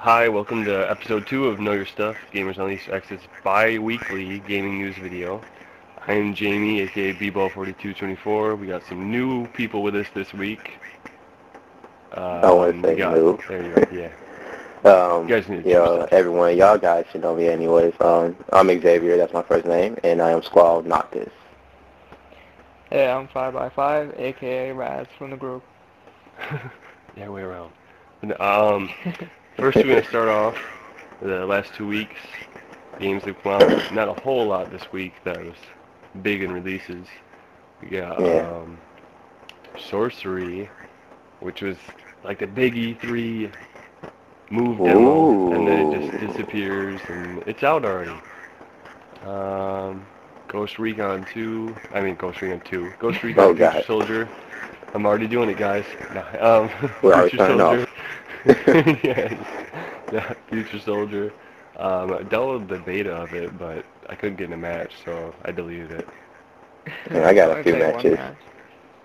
Hi, welcome to episode 2 of Know Your Stuff, Gamers Unleashed X's bi-weekly gaming news video. I am Jamie, aka bball4224. We got some new people with us this week. I want to say new. There you go, yeah. You guys need to introduce yourself. Everyone, y'all guys should know me anyways. I'm Xavier, that's my first name, and I am Squall Noctis. Hey, I'm 5x5, aka Raz from the group. Yeah, way around. First we're going to start off the last 2 weeks. Games have come out. Not a whole lot this week that was big in releases. We got Sorcery, which was like the big E3 move demo, and then it just disappears, and it's out already. Ghost Recon 2, Ghost Recon Future Soldier. I'm already doing it, guys. We're Future Soldier. Yeah, Future Soldier. I downloaded the beta of it, but I couldn't get in a match, so I deleted it. Yeah, I got a few matches.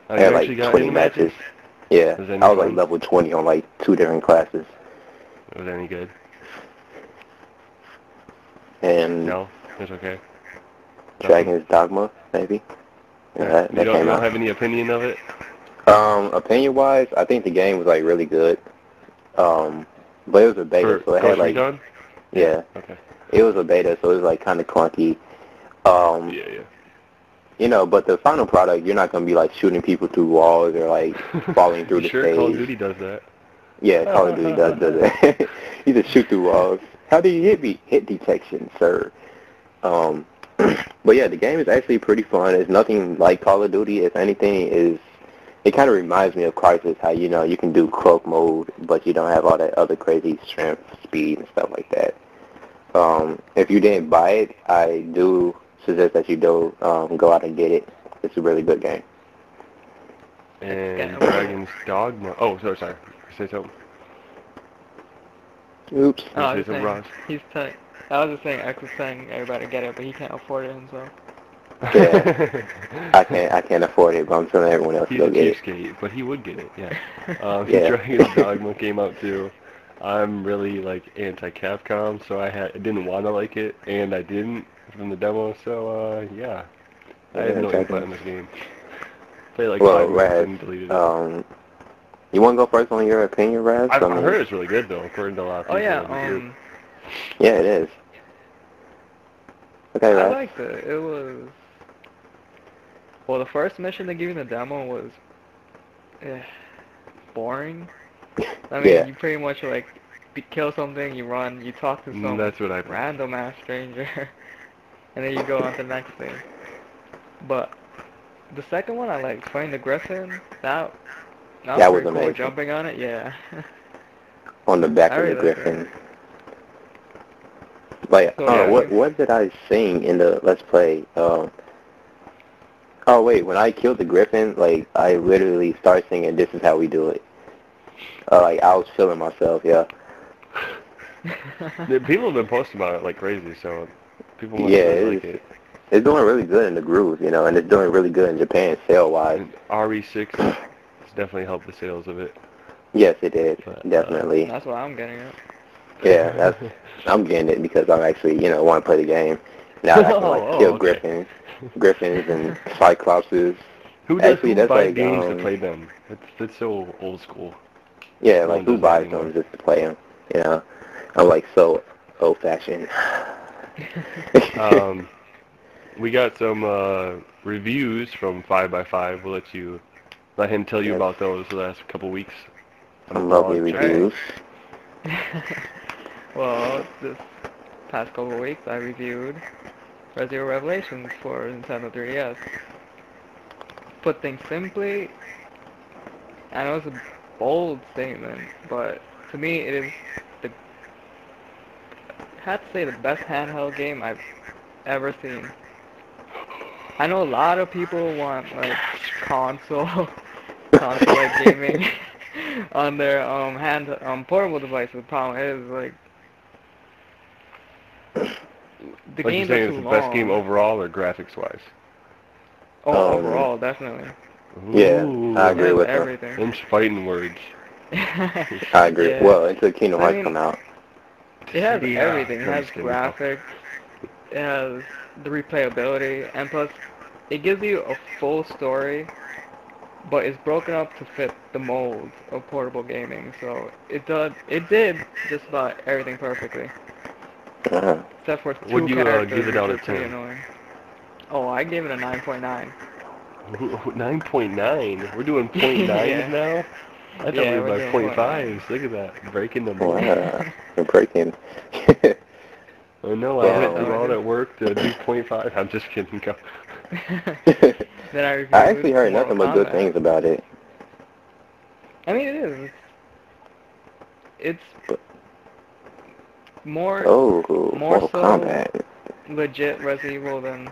I had like 20 matches. Yeah, I was like level 20 on like 2 different classes. Was that any good? And no, it's okay. Dragon's Dogma, maybe. Yeah, you don't have any opinion of it? Opinion-wise, I think the game was like really good. But it was a beta, so it had like Okay. It was a beta, so it was like kind of clunky. Yeah. You know, but the final product, you're not gonna be like shooting people through walls or like falling through the stage. Call of Duty does that. Yeah, Call of Duty does that. You just shoot through walls. How do you hit me? Hit detection, sir. But yeah, the game is actually pretty fun. It's nothing like Call of Duty. If anything, it kind of reminds me of Crisis, how, you know, you can do cloak mode, but you don't have all that other crazy strength, speed, and stuff like that. If you didn't buy it, I do suggest that you do go out and get it. It's a really good game. And Dragon's Dogma. Oh, sorry. Say something. Oops. I was just saying X was saying everybody get it, but he can't afford it himself. Yeah, I can't afford it, but I'm telling everyone else to go get it. But he would get it, yeah. Dragon's Dogma came out too. I'm really like anti-Capcom, so I didn't want to like it, and I didn't from the demo. So yeah, I had no input in this game. Played like 5 minutes and deleted it. You want to go first on your opinion, Raz? I heard it's really good though, according to a lot of people. Oh yeah, yeah, it is. Okay, Raz. I liked it. It was. Well, the first mission they gave you in the demo was boring. I mean, you pretty much like kill something, you run, you talk to some random ass stranger, and then you go on to the next thing. But the second one, I liked fighting the Griffin. That was pretty cool. Jumping on it, yeah. On the back of the Griffin. Like, what did I sing in the Let's Play? Oh wait, when I killed the Griffin, like I literally started singing "This is how we do it." Like I was feeling myself, yeah. People have been posting about it like crazy, so people must like it. It's doing really good in the groove, you know, and it's doing really good in Japan sale-wise. And RE6 has definitely helped the sales of it. Yes, it did, definitely. That's what I'm getting at. Yeah, I'm getting it because I'm actually, you know, want to play the game. Now I can like kill Griffins and Cyclopses. Who buys games to play them? That's so old school. Yeah, like who buys them just to play them? You know, I'm like so old-fashioned. We got some reviews from 5x5. We'll let him tell you about those the last couple weeks. Some lovely reviews. Well, this past couple of weeks I reviewed Resident Revelations for Nintendo 3DS. Put things simply, I know it's a bold statement, but to me it is I have to say the best handheld game I've ever seen. I know a lot of people want like console like gaming on their portable device. The problem is like the games are too long. It's the best game overall or graphics wise? Overall, definitely. Yeah, I agree with everything. Them fighting words. I agree. Yeah. Well, until Kingdom Hearts come out. It has everything. It has graphics, it has the replayability, and plus, it gives you a full story, but it's broken up to fit the mold of portable gaming. So it did just about everything perfectly, except for two Would you characters give it which out are of pretty 10? annoying. Oh, I gave it a 9.9. 9.9? We're doing .9s Yeah. now? I thought we Yeah, were we're by doing .5s. Look at that. Breaking the mold. Wow. You're breaking. I know, I went through all Damn. that work to do .5. I'm just kidding. Go. Then I I actually reviewed heard Mortal nothing but good Kombat. things about it. I mean, it is. It's more Oh, more Mortal so Kombat. legit Resident Evil than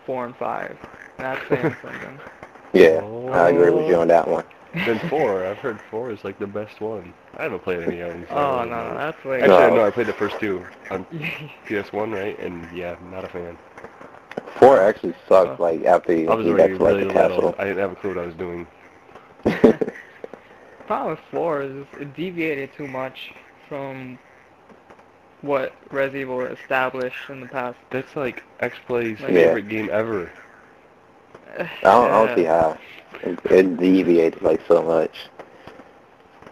4 and 5. And that's saying something. Yeah, I agree with you Oh. on that one. Then 4. I've heard 4 is like the best one. I haven't played any of them, so I Oh don't no, really no, know. that's like Actually, No. no, I played the first 2 on PS1, right? And yeah, not a fan. 4 actually sucks, uh, like, after I was you already got to, like, really the little. castle. I didn't have a clue what I was doing. problem with 4 is it deviated too much from what Resident Evil established in the past. That's like X-Play's Like, Yeah. favorite game ever. I don't see how. It deviates, like, so much.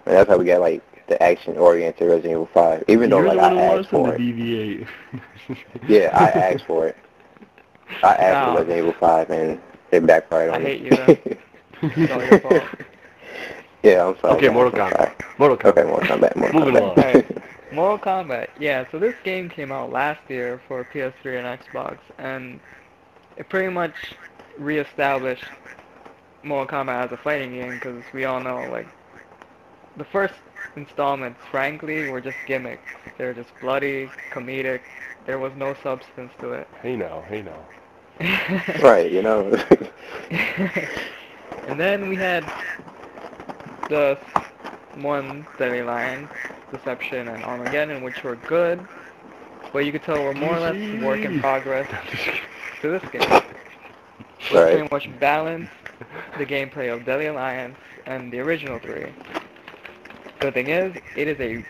And that's how we got, like, the action-oriented Resident Evil 5. Even though, You're like, the I one who asked wants them to for it. deviate. Yeah, I asked for it. I asked for no, Resident Evil 5, and it backfired I on me. hate you then. It's all your fault. Yeah, I'm sorry, Okay, guys. Mortal I'm sorry. Kombat. Mortal Okay, Kombat. Mortal Kombat. Mortal Moving along. Kombat. Alright, Mortal Kombat. Yeah, so this game came out last year for PS3 and Xbox, and it pretty much reestablished Mortal Kombat as a fighting game, because we all know, like, the first installments, frankly, were just gimmicks. They were just bloody, comedic. There was no substance to it. Hey now, hey now. Right, you know. And then we had the one Deadly Alliance, Deception, and Armageddon, which were good, but you could tell were more or less work in progress to this game, which Right. pretty much balanced the gameplay of Deadly Alliance and the original 3. Good thing is, it is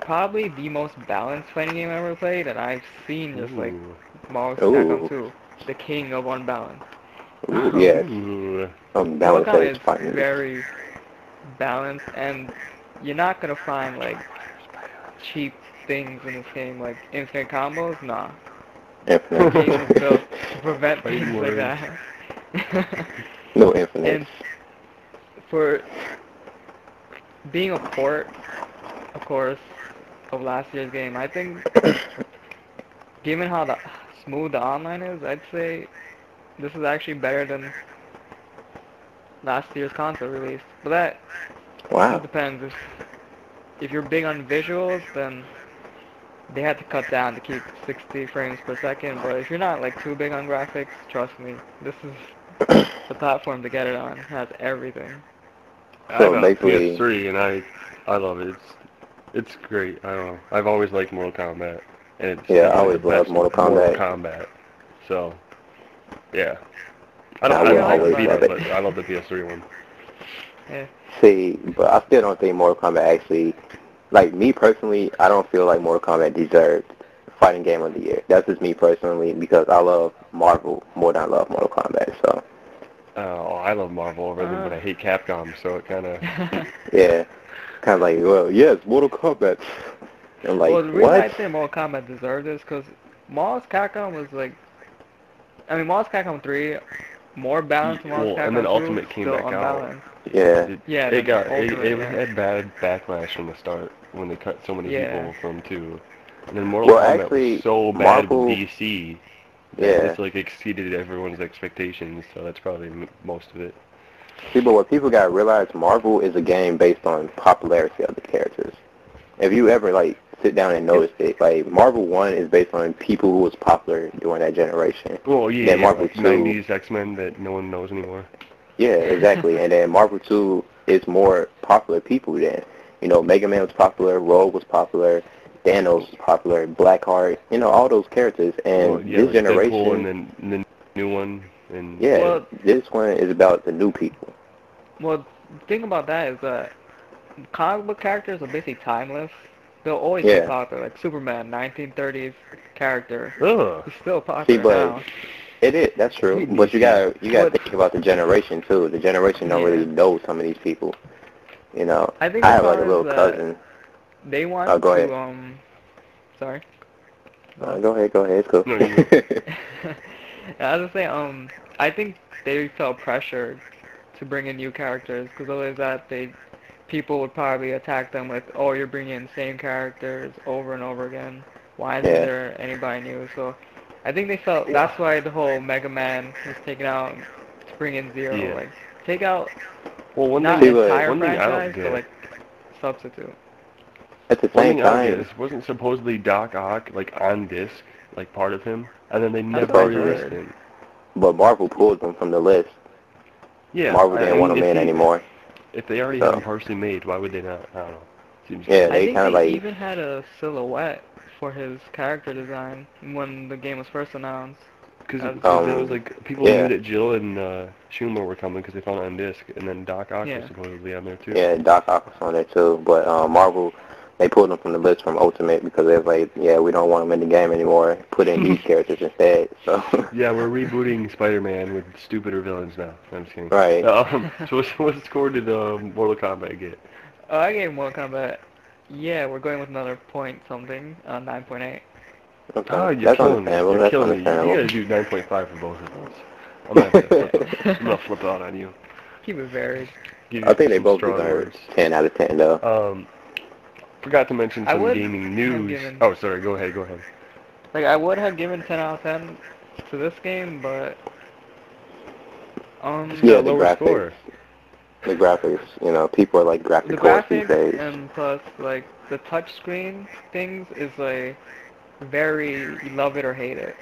probably the most balanced fighting game I've ever played, and I've seen just like Ooh. Marvel Capcom Ooh. 2, the king of unbalance. Ooh, yes. Ooh. Mortal Balance Kombat is is finally. very balanced, and you're not gonna find like cheap things in this game like infinite combos. Nah, Infinite. the game was built to prevent Fighting things like words. that. No infinites. And for being a port, of course, of last year's game, I think, given how smooth the online is, I'd say this is actually better than last year's console release. But that Wow. depends. If you're big on visuals, then they had to cut down to keep 60 frames per second. But if you're not like too big on graphics, trust me, this is the platform to get it on. It has everything. I have So a basically, PS3 and I love it. It's great. I don't know. I've always liked Mortal Kombat, and it yeah, seems I like the always loved best Mortal Mortal Kombat. Kombat. So, yeah. I I will What I don't like have the always about love Vita, it. it, but I love the PS3 one. yeah, See, but I still don't think Mortal Kombat actually, like me personally, I don't feel like Mortal Kombat deserved Fighting Game of the Year. That's just me personally because I love Marvel more than I love Mortal Kombat. So I love Marvel over them, but I hate Capcom, so it kind of... yeah, kind of like, well, yes, Mortal Kombat. I'm like, well, the reason what? I say Mortal Kombat deserved this because Marvel's Capcom was like, I mean, Marvel's Capcom 3, more balanced than Marvel's Well, and then Capcom 2, Ultimate came still back out. unbalanced. Yeah, Yeah, It then got Ultimate, it yeah. had bad backlash from the start when they cut so many Yeah. people from 2. And then Mortal well, Kombat was actually, so bad with Marvel, DC that yeah. it's like exceeded everyone's expectations. So that's probably most of it. See, but what people gotta realize, Marvel is a game based on popularity of the characters. If you ever like sit down and It's notice it, like Marvel 1 is based on people who was popular during that generation. Well, yeah, Then yeah, Marvel like 2, 90s X-Men that no one knows anymore. yeah, exactly. And then Marvel 2 is more popular people then. You know, Mega Man was popular, Rogue was popular, Thanos was popular, Blackheart, you know, all those characters. Well, And yeah, this like Deadpool and generation, then the new one and yeah, well, this one is about the new people. well, the thing about that is that comic book characters are basically timeless. they'll always be popular. Like Superman, 1930s character. Ugh. He's still See, popular but now. it is, that's true. But you gotta think about the generation too. The generation don't really know some of these people. You know, I think I the have like a problem little is that cousin. they want Go to ahead. sorry. Go ahead. It's cool. No, you I was gonna say, I think they felt pressured to bring in new characters because otherwise that people would probably attack them with, oh, you're bringing in the same characters over and over again. Why isn't there anybody new? So I think they felt that's why the whole Mega Man was taken out to bring in Zero. Yeah. Like take out one not thing, an entire one thing I don't franchise, get. but like substitute. At the One same thing I don't get time, is wasn't supposedly Doc Ock like on disc, like part of him, and then they That's never what I released heard. him. but Marvel pulled them from the list. Yeah, Marvel I didn't mean, want them in anymore. If they already have him partially made, why would they not? I don't know. Seems Yeah, I they think kind of they like. even had a silhouette for his character design when the game was first announced. Because it was like people knew that Jill and Schumer were coming because they found it on disc, and then Doc Ock was supposedly on there too. Yeah, Doc Ock was on there too, but Marvel, they pulled them from the list from Ultimate because they was like, yeah, we don't want them in the game anymore. Put in these characters instead. So. Yeah, we're rebooting Spider-Man with stupider villains now. I'm just kidding. Right. So what score did Mortal Kombat get? I gave Mortal Kombat. Yeah, we're going with another point something, 9.8. Okay. Oh, you're That's killing me. understandable. You're killing me. You gotta do 9.5 for both of those. I'm gonna flip out on you. Keep it varied. I think they both deserve 10 out of 10 though. Forgot to mention some gaming news. Oh, sorry. Go ahead. Like I would have given 10 out of 10 to this game, but yeah, the graphics. Score. The graphics, you know, people are like graphic horse these days. And plus, like, the touchscreen things is, like, very, you love it or hate it.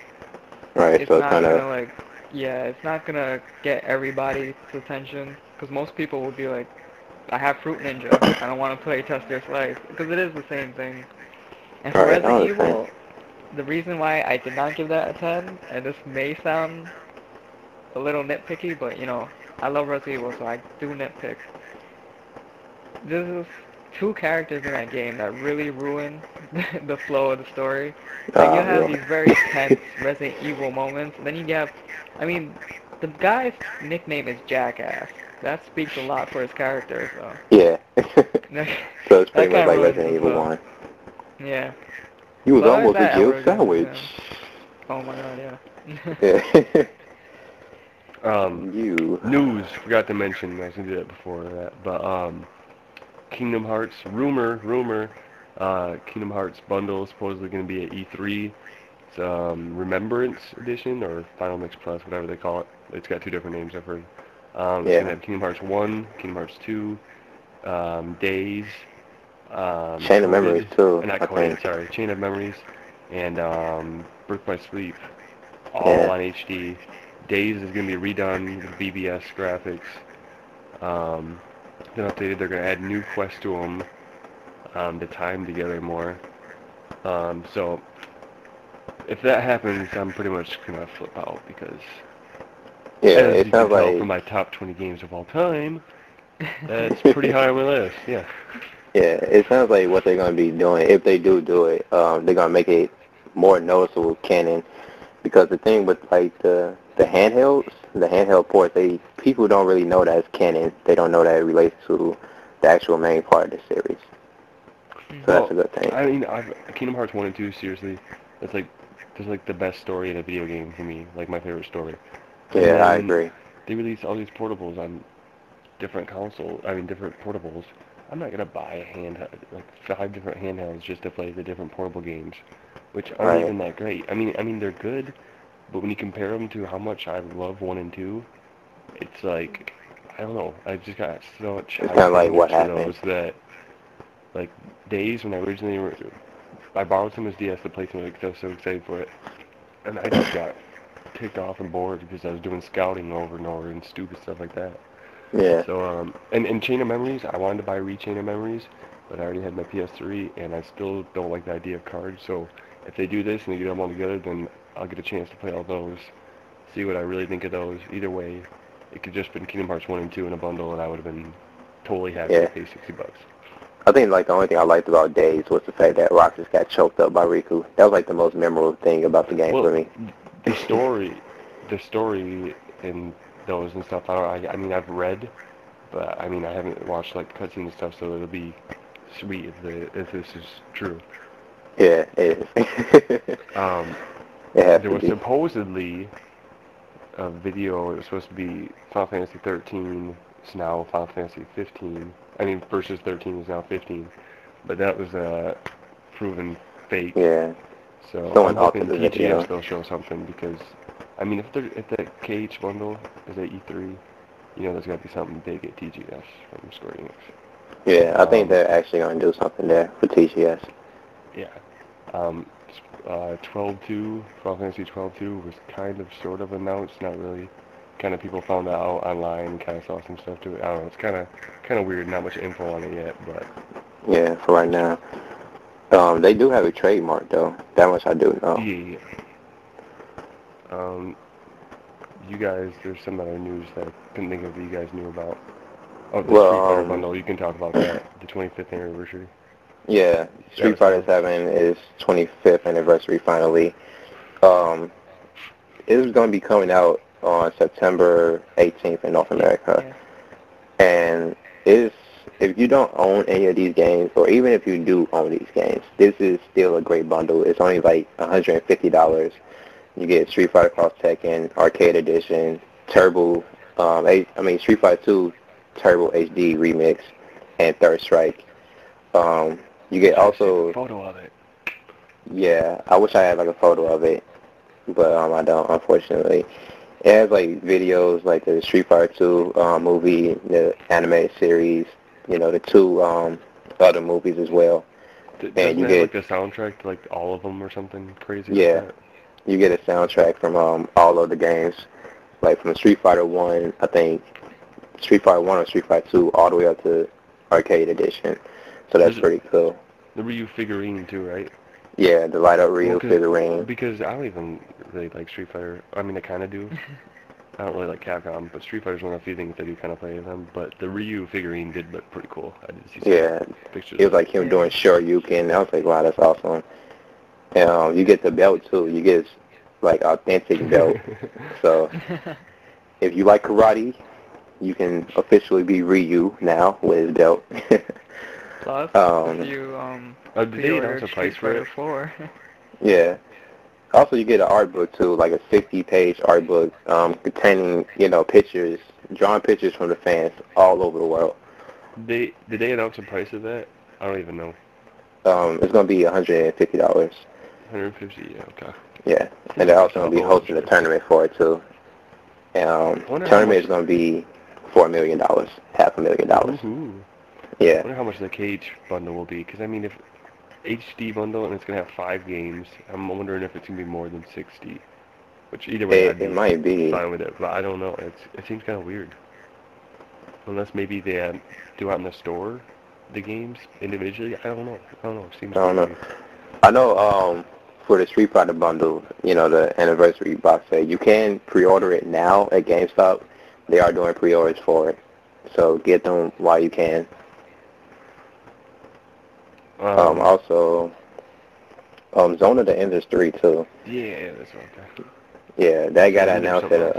Right, it's so not gonna, like, it's not gonna get everybody's attention, because most people will be like, I have Fruit Ninja, I don't want to play Test Your Slice, because it is the same thing. And for Resident Evil, the reason why I did not give that a 10, and this may sound a little nitpicky, but, you know, I love Resident Evil, so I do nitpick. There's two characters in that game that really ruin the flow of the story. Like, you have these very tense Resident Evil moments, and then you have, I mean, the guy's nickname is Jackass. That speaks a lot for his character, so. Yeah. So it's pretty much like Resident Evil 1. Yeah. You was almost a Jill sandwich. Yeah. Oh my god, yeah. Yeah. News, forgot to mention, I was going to do that before that, but, Kingdom Hearts, rumor, Kingdom Hearts bundle is supposedly going to be at E3. It's, Remembrance Edition, or Final Mix Plus, whatever they call it. It's got two different names, I've heard. It's going to have Kingdom Hearts 1, Kingdom Hearts 2, Days, Chain of Memories, too. Chain of Memories, and, Birth by Sleep, all on HD. Days is going to be redone with BBS graphics. Then updated, they're going to add new quests to them to tie them together more. So if that happens, I'm pretty much going to flip out because as you can tell from my top 20 games of all time, that's pretty high on my list, yeah. Yeah, it sounds like what they're going to be doing, if they do it, they're going to make it more noticeable canon. Because the thing with like the handhelds, the handheld ports, people don't really know that it's canon. They don't know that it relates to the actual main part of the series. So that's a good thing. I mean, Kingdom Hearts 1 and 2, seriously, that's like the best story in a video game for me, like my favorite story. Yeah, I agree. They release all these portables on different different portables. I'm not gonna buy like 5 different handhelds just to play the different portable games, which aren't even that great. I mean they're good, but when you compare them to how much I love 1 and 2, it's like, I don't know. I just got so much high standards for those that, like, Days when I borrowed someone's DS to play something because I was so excited for it, and I just got ticked off and bored because I was doing scouting over and over and stupid stuff like that. Yeah. So, and Chain of Memories, I wanted to buy Chain of Memories, but I already had my PS3, and I still don't like the idea of cards, so if they do this and they get them all together, then I'll get a chance to play all those, see what I really think of those. Either way, it could just been Kingdom Hearts 1 and 2 in a bundle, and I would have been totally happy to pay $60. I think like the only thing I liked about Days was the fact that Roxas got choked up by Riku. That was like the most memorable thing about the game for me. The story in those and stuff. I mean, I've read, but I mean, I haven't watched like cutscenes and stuff. So it'll be sweet if this is true. Yeah, it is. There was supposedly a video. It was supposed to be Final Fantasy 13. It's now Final Fantasy 15. I mean, versus 13 is now 15. But that was proven fake. Yeah. So Someone I'm hoping altered the video. TGS they'll show something because, I mean, if the KH bundle is at E3, you know, there's got to be something big at TGS from Square Enix. Yeah, I think they're actually going to do something there for TGS. Yeah. 12-2, Final Fantasy 12-2 was kind of sort of announced, not really. Kind of people found out online and kind of saw some stuff to it. I don't know, it's kind of weird, not much info on it yet, but... Yeah, for right now. They do have a trademark, though. That much I do know. Yeah. You guys, there's some other news that I couldn't think of that you guys knew about. Oh, the Street Fighter bundle, you can talk about that, the 25th anniversary. Yeah, Street Fighter 7 is 25th anniversary finally. It was going to be coming out on September 18th in North America. Yeah. And if you don't own any of these games, or even if you do own these games, this is still a great bundle. It's only like $150. You get Street Fighter Cross Tekken Arcade Edition, Turbo, Street Fighter 2 Turbo HD Remix, and Third Strike. You get also a photo of it. Yeah, I wish I had like a photo of it, but I don't, unfortunately. It has like videos like the Street Fighter 2 movie, the animated series, you know, the two other movies as well. And you get like the soundtrack to like all of them or something crazy. Yeah, like that? You get a soundtrack from all of the games, like from Street Fighter 1, I think Street Fighter 1 or Street Fighter 2, all the way up to Arcade Edition. So that's pretty cool. The Ryu figurine too, right? Yeah, the light up Ryu figurine. Because I don't even really like Street Fighter. I mean, I kind of do. I don't really like Capcom, but Street Fighter's one of the few things I do kind of play them. But the Ryu figurine did look pretty cool. I did see some pictures. It was like him doing Shoryuken. I was like, wow, that's awesome. And you get the belt too. You get like authentic belt. So if you like karate, you can officially be Ryu now with his belt. Plus, if you did they announce a price for it? 4. Yeah. Also, you get an art book too, like a 60-page art book containing, you know, pictures, drawn pictures from the fans all over the world. Did they announce the price of that? I don't even know. It's gonna be $150. $150, yeah, okay. Yeah, and they're also gonna be hosting a tournament for it too. Tournament is gonna be $4 million, $500,000. Ooh. Yeah. I wonder how much the KH bundle will be, because I mean, if HD bundle and it's gonna have 5 games, I'm wondering if it's gonna be more than 60. Which either way, it might be fine with it, but I don't know. It seems kind of weird. Unless maybe they do out in the store the games individually. I don't know. It seems. I don't know. Weird. I know. For the Street Fighter bundle, you know, the anniversary box set, you can pre-order it now at GameStop. They are doing pre-orders for it, so get them while you can. Also, Zone of the Enders 3 too. Yeah, that's right. Yeah, that got announced at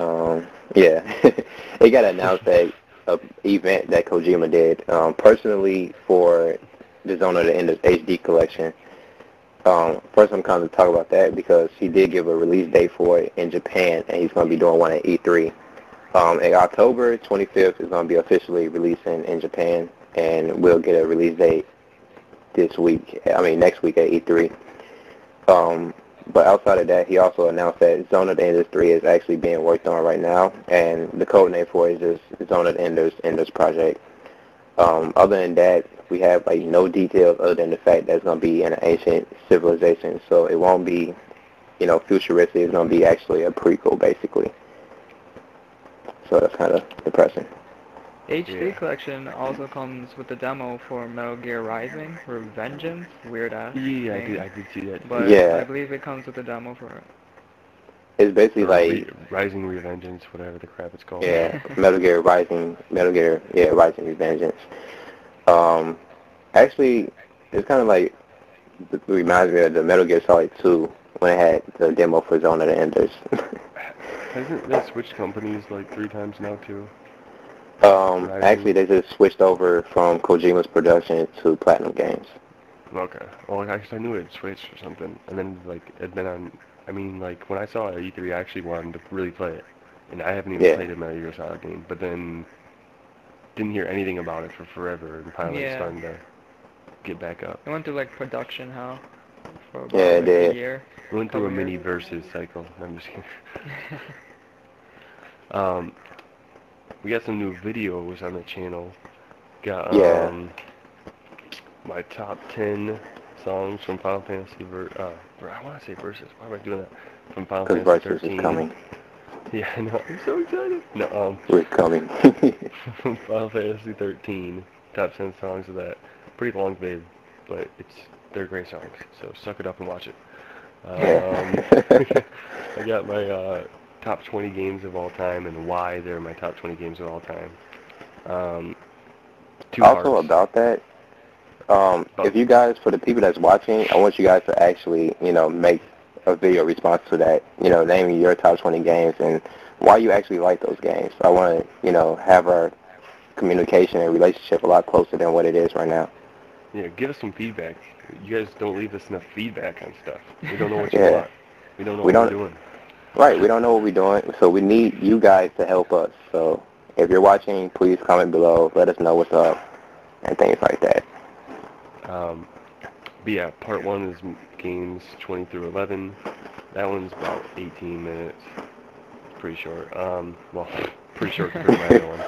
it got announced at an event that Kojima did. Personally, for the Zone of the Enders HD collection. First I'm kind of talk about that because he did give a release date for it in Japan, and he's going to be doing one at E3. In October 25th is going to be officially releasing in Japan, and we'll get a release date next week at E3. But outside of that, he also announced that Zone of the Enders 3 is actually being worked on right now, and the code name for it is just Zone of the Enders Project. Other than that, we have like no details other than the fact that it's going to be in an ancient civilization, so it won't be, you know, futuristic. It's going to be actually a prequel, basically. So that's kind of depressing. HD collection also comes with the demo for Metal Gear Rising Revengeance. Weird ass. Yeah, I did see that. But I believe it comes with the demo for it. It's basically like Rising Revengeance, whatever the crap it's called. Yeah, Metal Gear Rising Revengeance. Actually, it's kind of like, it reminds me of the Metal Gear Solid 2 when it had the demo for Zone of the Enders. Hasn't that switched companies like 3 times now too? Actually, they just switched over from Kojima's production to Platinum Games. Okay. Well, I knew it switched or something, and then like it'd been on. I mean, like when I saw it at E3, I actually wanted to really play it, and I haven't even played a Metal Gear Solid game. But then didn't hear anything about it for forever, and finally it's starting to get back up. It went through like production hell for about like a year. It went through a mini versus cycle. I'm just kidding. We got some new videos on the channel. Got my top 10 songs from Final Fantasy I want to say versus. Why am I doing that? From Final Fantasy 13. Versus is coming. Yeah, I know. I'm so excited. No, we're coming. From Final Fantasy 13, top 10 songs of that. Pretty long vid, but they're great songs. So suck it up and watch it. I got my top 20 games of all time and why they're my top 20 games of all time. Also about that, if you guys, for the people that's watching, I want you guys to actually, make a video response to that, naming your top 20 games and why you actually like those games. I want to, have our communication and relationship a lot closer than what it is right now. Yeah, give us some feedback. You guys don't leave us enough feedback on stuff. We don't know what you want. We don't know what we're doing. Right, we don't know what we're doing, so we need you guys to help us. So if you're watching, please comment below, let us know what's up, and things like that. But yeah, part 1 is games 20 through 11. That one's about 18 minutes. Pretty short. Well, pretty short compared to my other one.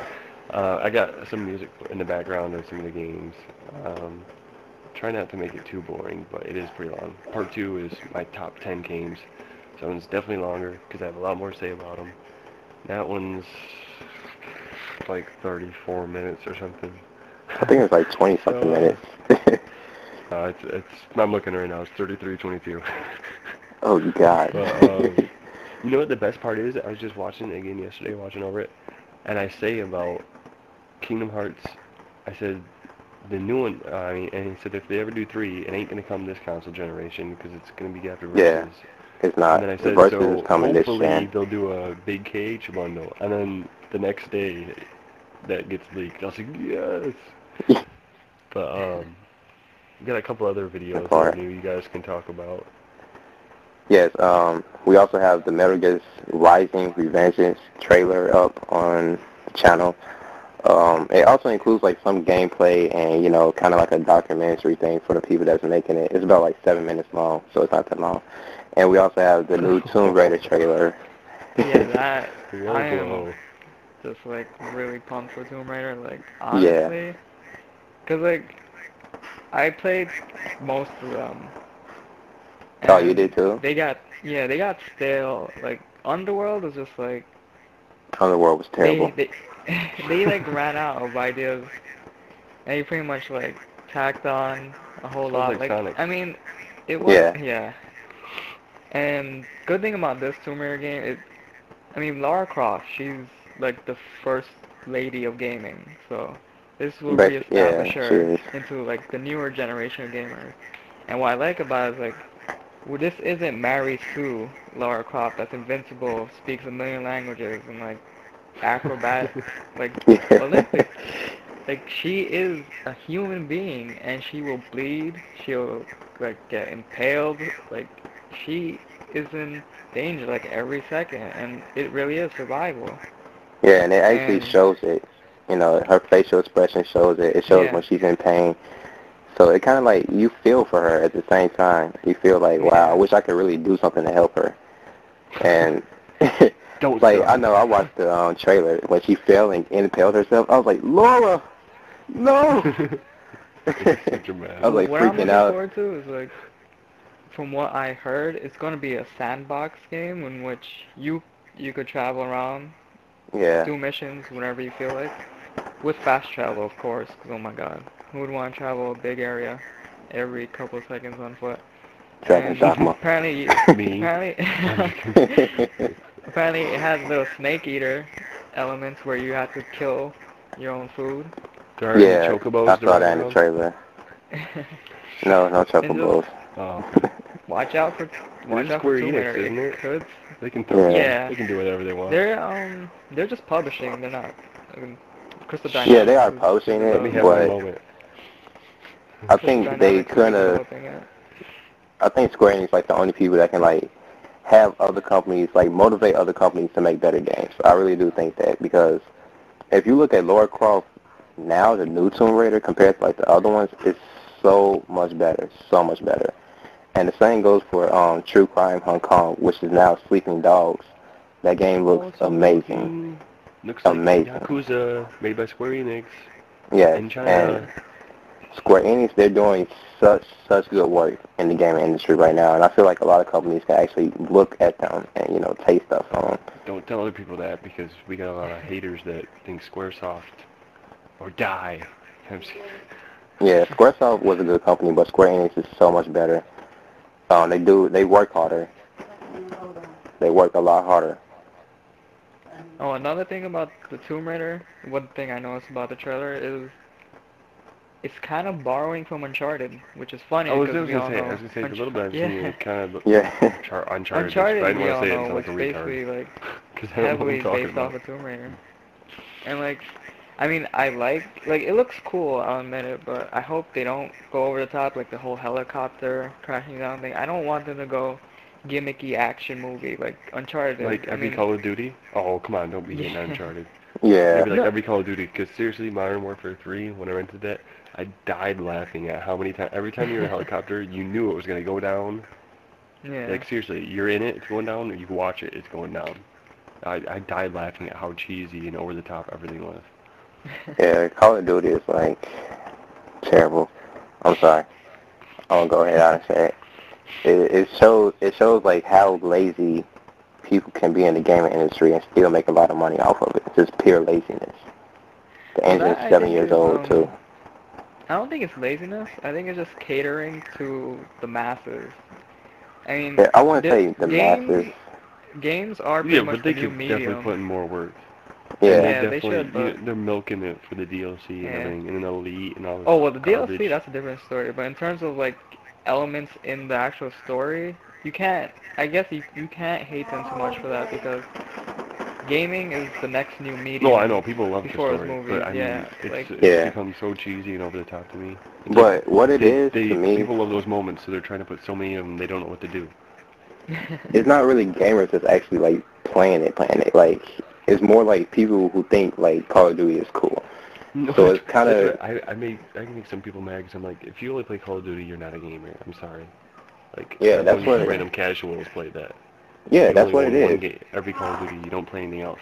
I got some music in the background of some of the games. Try not to make it too boring, but it is pretty long. Part 2 is my top 10 games. So that one's definitely longer because I have a lot more to say about them. That one's like 34 minutes or something. I think it's like 20-something minutes. I'm looking right now. It's 33:22. Oh, God. But, you know what the best part is? I was just watching it again yesterday, watching over it, and I say about Kingdom Hearts, I said, the new one, and he said if they ever do 3, it ain't going to come this console generation because it's going to be after Versus. Yeah, it's not. And then I said, Versus so is coming this hopefully year. they'll do a big KH bundle. And then the next day, that gets leaked. I was like, yes! But, we got a couple other videos that maybe you guys can talk about. Yes, we also have the Metal Gear Rising Revengeance trailer up on the channel. It also includes like some gameplay and, kind of like a documentary thing for the people that's making it. It's about like 7 minutes long, so it's not that long. And we also have the new Tomb Raider trailer. Yeah, that, I am just like really pumped for Tomb Raider, like, honestly. Because like, I played most of them. Oh, you did too? They got stale. Like, Underworld was just like... Underworld was terrible. They like ran out of ideas. And you pretty much like tacked on a whole lot. Like Sonic. I mean, it was... Yeah. And good thing about this Tomb Raider game, Lara Croft, she's like the first lady of gaming. So this will reestablish her into like the newer generation of gamers. And what I like about it is like, well, this isn't Mary Sue Lara Croft that's invincible, speaks a million languages, and like acrobat, like Olympics. Like, she is a human being, and she will bleed. She'll like get impaled. Like, she is in danger like every second, and it really is survival. Yeah, and it actually shows it. Her facial expression shows it. It shows when she's in pain. So it kind of like, you feel for her at the same time. You feel like, wow, I wish I could really do something to help her. And like, I know I watched the trailer when she fell and impaled herself. I was like, Laura, no! I was like what freaking I'm out. looking forward to is like, from what I heard, it's going to be a sandbox game in which you could travel around, do missions whenever you feel like, with fast travel, of course, because oh my god, who would want to travel a big area every couple of seconds on foot? Apparently, apparently it has little snake eater elements where you have to kill your own food. Yeah, I saw that in the trailer. No triple balls. Oh. Watch out for Square Tomb Enix, Raider. isn't it? Could. They can throw. Yeah. They can do whatever they want. They're just publishing. They're not. I mean, Crystal Dynamics. Yeah, they are publishing Let me it, have my but moment. I Crystal think they Dynamics is kind of. developing it. I think Square Enix like the only people that can like have other companies like motivate other companies to make better games. I really do think that because if you look at Lara Croft now, the new Tomb Raider compared to like the other ones, it's so much better, so much better. And the same goes for True Crime Hong Kong, which is now Sleeping Dogs. That game looks amazing. Looks like Amazing. Yakuza, made by Square Enix. Yes, In China. and Square Enix, they're doing such good work in the gaming industry right now, and I feel like a lot of companies can actually look at them and taste stuff from them. Don't tell other people that because we got a lot of haters that think SquareSoft or die. Yeah, SquareSoft was a good company, but Square Enix is so much better. They work harder. They work a lot harder. Oh, another thing about the Tomb Raider, one thing I noticed about the trailer is it's kind of borrowing from Uncharted, which is funny because we all know. I was gonna say, the little bit I've seen it kind of Uncharted. Uncharted, I didn't we want all to say it know, until was like a basically retard. like Because I don't know what heavily I'm talking based about. off of Tomb Raider. And like, I mean, I like it looks cool, I'll admit it, but I hope they don't go over the top, like the whole helicopter crashing down thing. I don't want them to go gimmicky action movie like Uncharted. Like every Call of Duty? Oh, come on, don't be hating on Uncharted. Yeah. Maybe like No. every Call of Duty, because seriously, Modern Warfare 3, when I rented that, I died laughing at how many times, every time you're in a helicopter, you knew it was going to go down. Yeah. Like seriously, you're in it, it's going down, you watch it, it's going down. I died laughing at how cheesy and over the top everything was. Yeah, Call of Duty is like terrible. I'm sorry. I'm gonna go ahead and say it. It shows like how lazy people can be in the gaming industry and still make a lot of money off of it. It's just pure laziness. The engine's 7 years old too. I don't think it's laziness. I think it's just catering to the masses. I mean, Yeah, I wouldn't say the masses. Games are pretty much but they the new could medium. definitely put in more work. Yeah, they should. But they're milking it for the DLC and everything, and then Elite and all this. Oh well, the garbage. DLC that's a different story. But in terms of like elements in the actual story, you can't. I guess you can't hate them too much for that because gaming is the next new medium. No, I know people love the story, movies, but I mean, yeah, it's become so cheesy and over the top to me. It's but like, what it is to me, people love those moments, so they're trying to put so many of them. They don't know what to do. It's not really gamers that's actually like playing it. Like it's more like people who think like Call of Duty is cool. No, so it's kind of. I can make some people mad because I'm like, if you only play Call of Duty, you're not a gamer. I'm sorry. Like, yeah, that's what random casuals play that. Yeah, that's what it is. Every Call of Duty, you don't play anything else.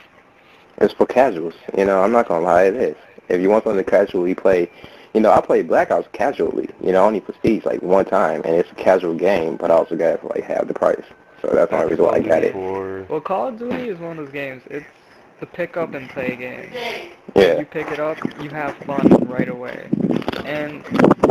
It's for casuals. I'm not gonna lie, it is. If you want something to casually play, I played Black Ops casually. Only prestige like one time, and it's a casual game, but I also got it for like half the price. So that's the only reason why I got it. Well, Call of Duty is one of those games. It's the pick up and play game. Yeah. You pick it up, you have fun right away, and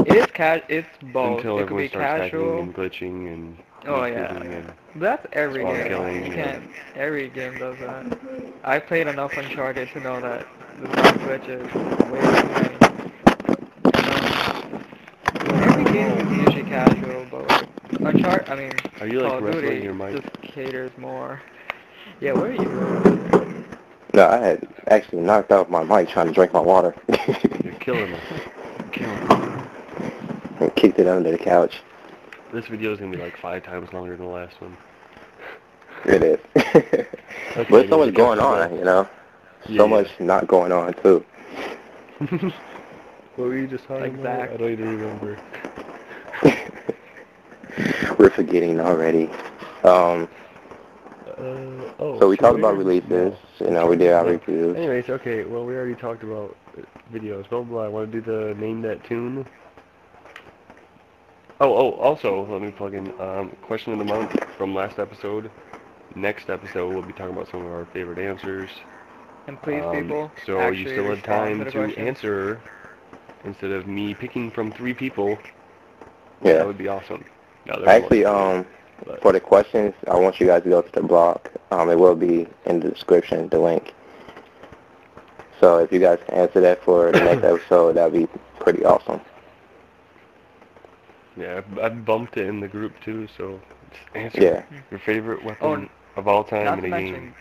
it's both. Until it could be casual and glitching and. Oh yeah, and that's every game. Killing, you can't. Every game does that. I played enough Uncharted to know that there's not glitches. Way too many. Every game is usually casual, but like Uncharted, Are you Call like of wrestling Duty your mic? just caters more. Yeah, where are you? No, I had actually knocked out my mic trying to drink my water. You're killing us. And kicked it under the couch. This video is going to be like 5 times longer than the last one. It is. Okay, but there's so much going on, So much not going on, too. What were you just talking about? I don't even remember. We're forgetting already. So we talked about releases. We did our reviews. Anyways, okay, well, we already talked about videos. Blah, blah, blah. I want to do the Name That Tune. Also, let me plug in question of the month from last episode. Next episode, we'll be talking about some of our favorite answers. And please, people, so you still have time to answer instead of me picking from 3 people. Yeah. That would be awesome. Actually, for the questions, I want you guys to go to the blog. It will be in the description, the link. So if you guys can answer that for the next episode, that would be pretty awesome. Yeah, I bumped it in the group too, so just answer Yeah. your favorite Oh, weapon of all time not in to a game. mention,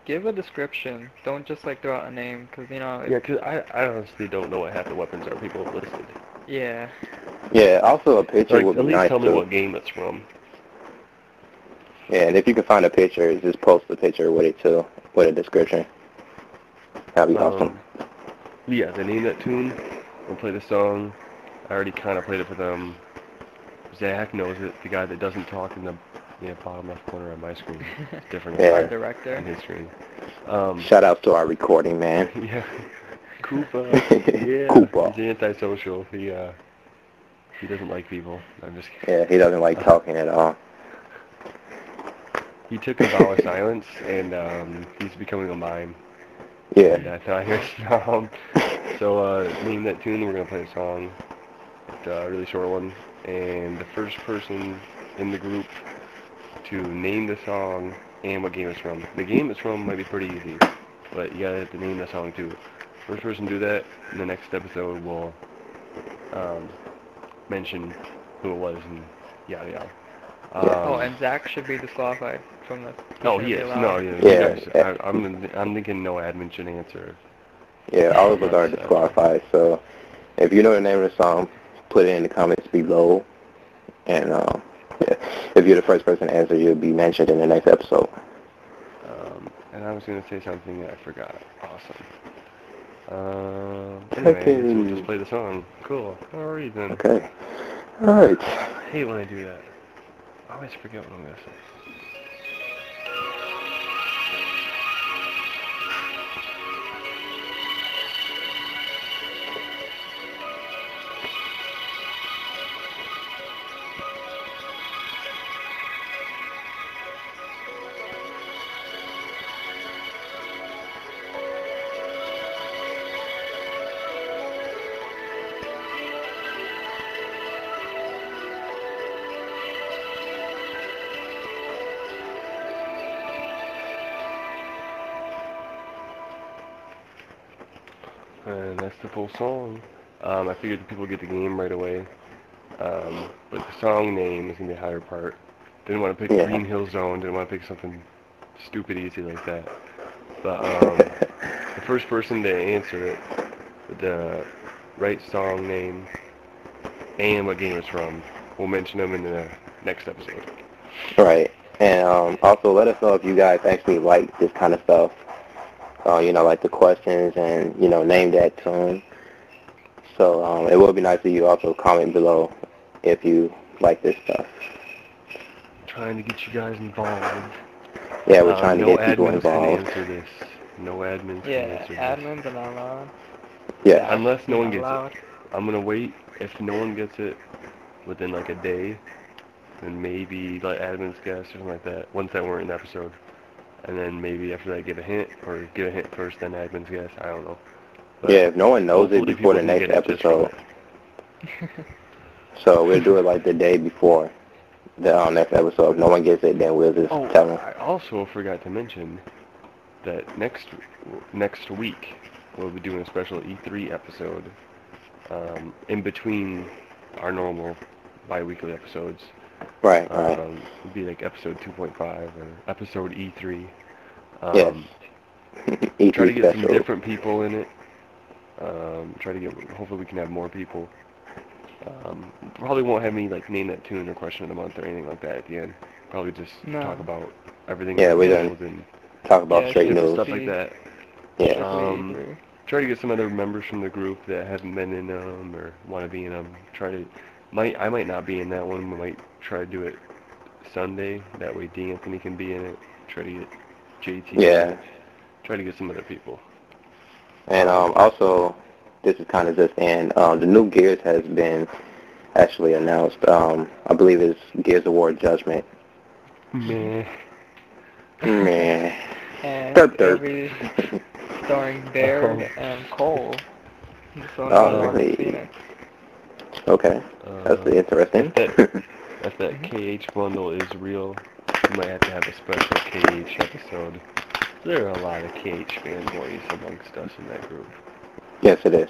give a description. Don't just like throw out a name, because Yeah, 'cause I honestly don't know what half the weapons are people have listed. yeah. Yeah, also a picture Like, would at be least nice tell me too. what game it's from. Yeah, and if you can find a picture, just post the picture with it too, with a description. That'd be awesome. Yeah, they name that tune. We'll play the song. I already kind of played it for them. Zach knows it, the guy that doesn't talk in the bottom left corner on my screen. It's different Our Yeah. director. on his screen. Shout out to our recording man. Yeah. Koopa. Yeah. Koopa. He's antisocial. He doesn't like people. I'm just kidding. Yeah, he doesn't like talking at all. He took a vow of silence, and he's becoming a mime. Yeah. And I thought he was So name that tune. We're gonna play a song. It's a really short one, and the first person in the group to name the song and what game it's from. The game it's from might be pretty easy, but you gotta have to name the song too. First person to do that, in the next episode we'll mention who it was and yada yada. Oh, and Zach should be disqualified from this. Oh, he is. No, yeah, Yeah, you guys. I'm thinking no admin should answer. Yeah, all of us are That's, disqualified. So if you know the name of the song, put it in the comments below. And yeah, if you're the first person to answer, you'll be mentioned in the next episode. And I was gonna say something that I forgot. Awesome. Anyway, I guess we'll just play the song. Cool. Alright then. Okay. Alright. I hate when I do that. I always forget what I'm gonna say. And that's the full song. I figured people get the game right away. But the song name is going to be a higher part. Didn't want to pick Green Hill Zone. Didn't want to pick something stupid easy like that. But the first person to answer it, with the right song name and what game it's from, we'll mention them in the next episode. Right. And also let us know if you guys actually like this kind of stuff. Like the questions and, name that tune. So it would be nice if you also comment below if you like this stuff. Trying to get you guys involved. Yeah, we're trying to no get people admins involved. can answer this. No admins can Yeah, answer this. admins are not allowed. Yeah. Unless no one gets allowed. it. I'm going to wait. If no one gets it within like a day, then maybe like admins guess or something like that. Once that we're in the episode. And then maybe after that give a hint, or give a hint first, then admins guess. I don't know. But yeah, if no one knows it hopefully before the people can next get it just from episode. So we'll do it like the day before the next episode. If no one gets it, then we'll just tell them. I also forgot to mention that next week we'll be doing a special E3 episode in between our normal bi-weekly episodes. Right. It'll be like episode 2.5 or episode E3. Yes. E3 try to get special. some different people in it. Hopefully we can have more people. Probably won't have me like name that tune or question of the month or anything like that at the end. Probably just talk about everything. Yeah, we don't don't talk about straight news. Stuff like that. Yeah. Try to get some other members from the group that haven't been in them or want to be in them. I might not be in that one. We might try to do it Sunday. That way D'Anthony can be in it. Try to get JT. Yeah. Try to get some other people. And also, this is kind of just the new Gears has been actually announced. I believe it's Gears of War Judgment. Meh. And it'll be starring Baird and Cole. Phoenix. Okay, that's interesting. If that KH bundle is real, we might have to have a special KH episode. There are a lot of KH fanboys amongst us in that group. Yes, it is.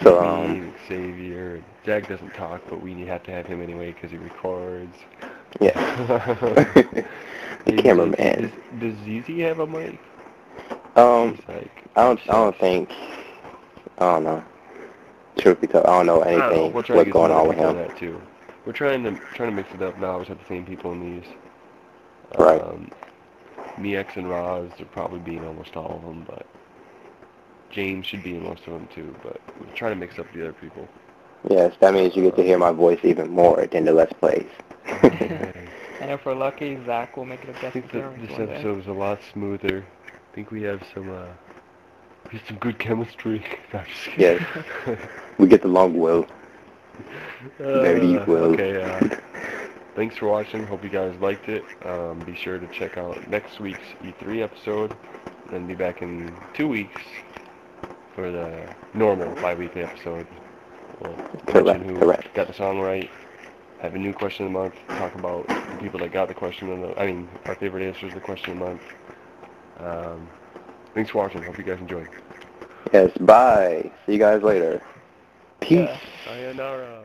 So, me, Xavier. Jack doesn't talk, but we have to have him anyway because he records. yeah. The cameraman. Does ZZ have a mic? Um, He's like I don't think, I don't know. Truth be told, I don't know I don't know. anything We'll try to what's get some going other on with people on him. that too. We're trying to mix it up now. We have the same people in these. Right. Me, X, and Roz are probably be in almost all of them, but James should be in most of them too. But we're trying to mix up the other people. Yes, that means you get to hear my voice even more than the Let's Plays. And if we're lucky, Zach will make it a guest appearance This one day. episode was a lot smoother. I think we have some good chemistry. No, I'm just kidding. Yes. We get along well. Very well. Okay, thanks for watching. Hope you guys liked it. Be sure to check out next week's E3 episode. And then be back in 2 weeks for the normal bi-weekly episode. We'll mention who got the song right, have a new question of the month, talk about the people that got the question of the, our favorite answers to the question of the month. Thanks for watching. Hope you guys enjoyed. Yes, bye. See you guys later. Peace. Sayonara.